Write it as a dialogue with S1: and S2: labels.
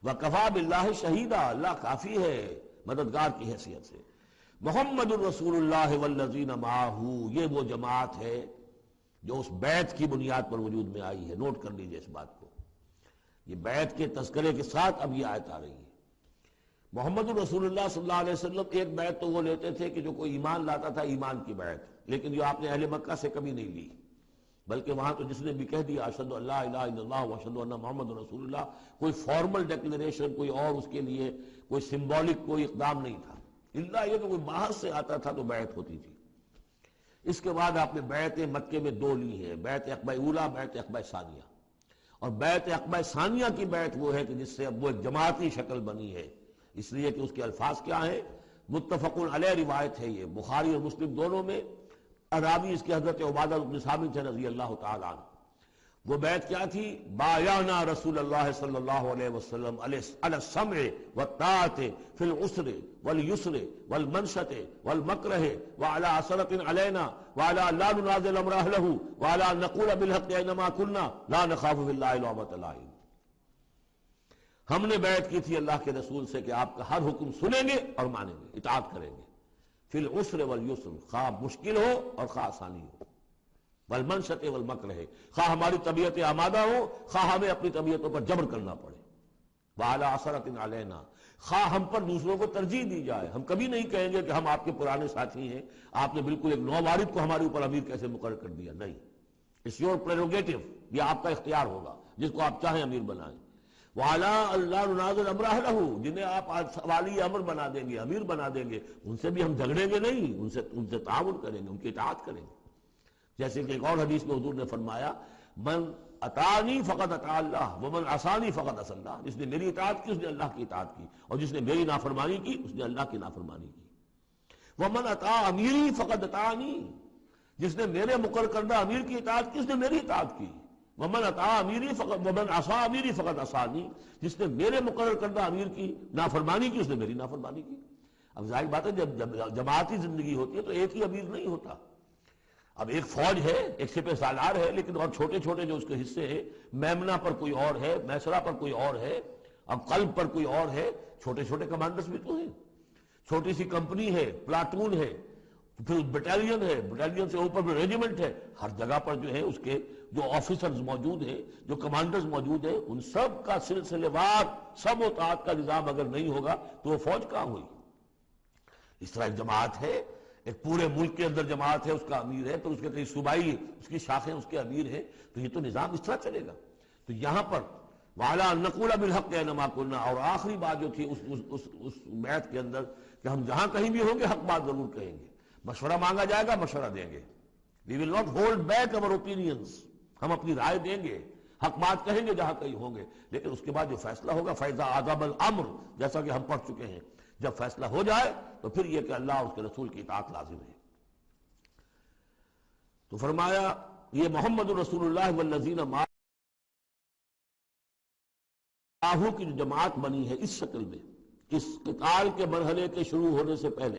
S1: وَكَفَى بِاللَّهِ شَهِيدًا، اللہ کافی ہے مددگار کی حیثیت سے۔ محمد الرسول اللہ والذین معہ، یہ وہ جماعت ہے جو اس بیعت کی بنیاد پر وجود میں آئی ہے۔ نوٹ کر لیجئے اس بات کو، یہ بیعت کے تذکرے کے ساتھ اب یہ آیت آ رہی ہے۔ محمد الرسول اللہ صلی اللہ علیہ وسلم ایک بیعت تو وہ لیتے تھے کہ جو کوئی ایمان لاتا تھا ایمان کی بیعت، لیکن جو آپ نے اہل مکہ سے کبھی نہیں لی، بلکہ وہاں تو جس نے بھی کہہ دیا اشہد ان لا الہ الا اللہ واشہد ان محمد رسول اللہ، کوئی فارمل ڈیکلریشن، کوئی اور اس کے لیے کوئی سمبولک کوئی اقدام نہیں تھا، الا یہ کہ کوئی باہر سے آتا تھا تو بیعت ہوتی تھی۔ اس کے بعد آپ نے بیعت مکے میں دو لی ہے، بیعت عقبہ اولیٰ، بیعت عقبہ ثانیہ۔ اور بیعت عقبہ ثانیہ کی بیعت وہ ہے کہ جس سے اب وہ ایک جماعتی شکل بنی ہے، اس لیے کہ اس کے الفاظ کیا ہیں، متفق علیہ روایت ہے، یہ بخاری اور مسلم دونوں میں، راوی اس کے حضرت عبادہ بن ثابت رضی اللہ تعالیٰ عنہ۔ وہ بیعت کیا تھی؟ بایعنا رسول اللہ صلی اللہ علیہ وسلم علی السمع والطاعۃ فی العسر والیسر والمنشۃ والمکرہ وعلی عثرۃ علینا وعلی لا ننازل امر اہلہ وعلی ان نقول بالحق اینما کنا لا نخاف فی اللہ لومۃ لائم۔ ہم نے بیعت کی تھی اللہ کے رسول سے کہ آپ کا ہر حکم سنیں گے اور مانیں گے، اطاعت کریں گے، فی العسر والیسر، خواہ مشکل ہو اور خواہ آسانی ہو، والمنشۃ والمکرہ، خواہ ہماری طبیعت آمادہ ہو، خواہ ہمیں اپنی طبیعتوں پر جبر کرنا پڑے، وعلی عثرۃ علینا، خواہ ہم پر دوسروں کو ترجیح دی جائے۔ ہم کبھی نہیں کہیں گے کہ ہم آپ کے پرانے ساتھی ہیں، آپ نے بالکل ایک نووارد کو ہمارے اوپر امیر کیسے مقرر کر دیا، نہیں، اٹس یور پریروگیٹو، یہ آپ کا اختیار ہوگا، جس کو آپ چاہیں امیر بنائیں۔ وعلیٰ اللہ ننازل امر اہلہ، جنہیں آپ والی امر بنا دیں گے، امیر بنا دیں گے، ان سے بھی ہم جھگڑیں گے نہیں، ان سے تعاون کریں گے، ان کی اطاعت کریں گے۔ جیسے کہ ایک اور حدیث میں حضور نے فرمایا من اطاعنی فقد اطاع اللہ ومن عصانی فقد عصی اللہ، جس نے میری اطاعت کی اس نے اللہ کی اطاعت کی، اور جس نے میری نافرمانی کی اس نے اللہ کی نافرمانی کی۔ ومن اطاع امیری فقد اطاعنی، جس نے میرے مقرر کردہ امیر کی اطاعت کی اس نے میری اطاعت کی۔ ومن اطاع امیری فقد ومن عصی امیری فقد عصانی، جس نے میرے مقرر کردہ امیر کی نافرمانی کی اس نے میری نافرمانی کی۔ اب ظاہر بات ہے جب جماعتی زندگی ہوتی ہے تو ایک ہی امیر نہیں ہوتا، اب ایک فوج ہے، ایک سپہ سالار ہے، لیکن اور چھوٹے چھوٹے جو اس کے حصے ہیں، میمنہ پر کوئی اور ہے، میسرہ پر کوئی اور ہے، اب قلب پر کوئی اور ہے، چھوٹے چھوٹے کمانڈرز بھی تو ہیں، چھوٹی سی کمپنی ہے، پلاٹون ہے، پھر بٹالین ہے، بٹالین سے اوپر بھی ریجیمنٹ ہے، ہر جگہ پر جو ہے اس کے جو آفیسرز موجود ہیں، جو کمانڈرز موجود ہیں، ان سب کا سلسلے وار سب و طاعت کا نظام اگر نہیں ہوگا تو وہ فوج کہاں ہوئی؟ اس طرح ایک جماعت ہے، ایک پورے ملک کے اندر جماعت ہے، اس کا امیر ہے، پھر اس کے کئی صوبائی اس کی شاخیں اس کے امیر ہیں، تو یہ تو نظام اس طرح چلے گا۔ تو یہاں پر وعلیٰ ان نقول بالحق اینما کنا، اور آخری بات جو تھی اس بیعت کے اندر کہ ہم جہاں کہیں بھی ہوں گے حق بات ضرور کہیں گے، مشورہ مانگا جائے گا مشورہ دیں گے، we will not hold back our opinions، ہم اپنی رائے دیں گے، حق بات کہیں گے جہاں کہیں ہوں گے، لیکن اس کے بعد جو فیصلہ ہوگا فَإِذَا عَزَمَ الْأَمْرُ، جیسا کہ ہم پڑھ چکے ہیں، جب فیصلہ ہو جائے تو پھر یہ کہ اللہ اور اس کے رسول کی اطاعت لازم ہے۔ تو فرمایا یہ محمد الرسول اللہ والذین معہ کی جو جماعت بنی ہے اس شکل میں، اس قتال کے مرحلے کے شروع ہونے سے پہلے